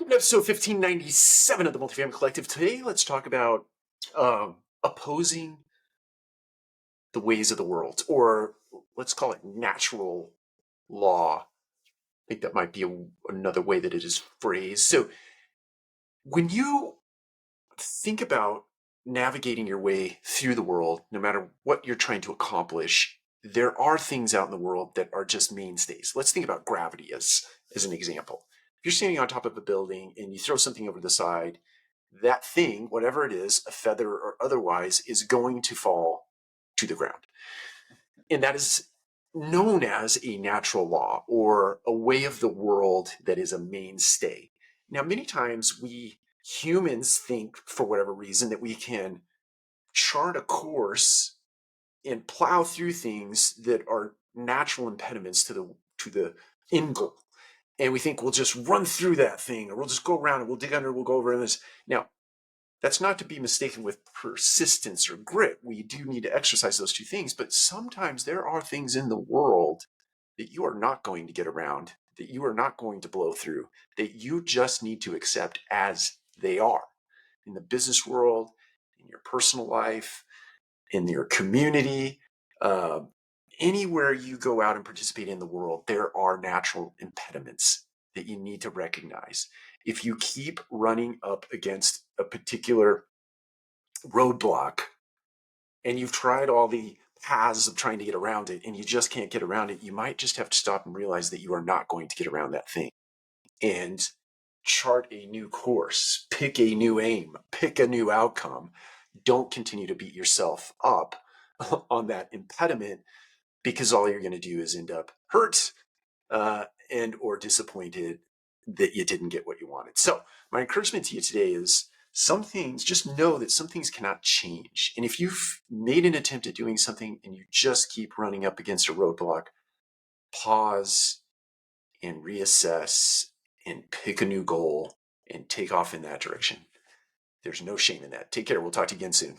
Welcome to episode 1597 of the Multifamily Collective. Today, let's talk about opposing the ways of the world, or let's call it natural law. I think that might be another way that it is phrased. So, when you think about navigating your way through the world, no matter what you're trying to accomplish, there are things out in the world that are just mainstays. Let's think about gravity as an example. If you're standing on top of a building and you throw something over the side, that thing, whatever it is, a feather or otherwise, is going to fall to the ground. And that is known as a natural law or a way of the world that is a mainstay. Now, many times we humans think, for whatever reason, that we can chart a course and plow through things that are natural impediments to the end goal. And we think we'll just run through that thing, or we'll just go around and we'll dig under, we'll go over this. Now, that's not to be mistaken with persistence or grit. We do need to exercise those two things, but sometimes there are things in the world that you are not going to get around, that you are not going to blow through, that you just need to accept as they are. In the business world, in your personal life, in your community, anywhere you go out and participate in the world, there are natural impediments that you need to recognize. If you keep running up against a particular roadblock and you've tried all the paths of trying to get around it and you just can't get around it, you might just have to stop and realize that you are not going to get around that thing and chart a new course, pick a new aim, pick a new outcome. Don't continue to beat yourself up on that impediment, because all you're going to do is end up hurt and or disappointed that you didn't get what you wanted. So my encouragement to you today is some things, just know that some things cannot change. And if you've made an attempt at doing something and you just keep running up against a roadblock, pause and reassess and pick a new goal and take off in that direction. There's no shame in that. Take care. We'll talk to you again soon.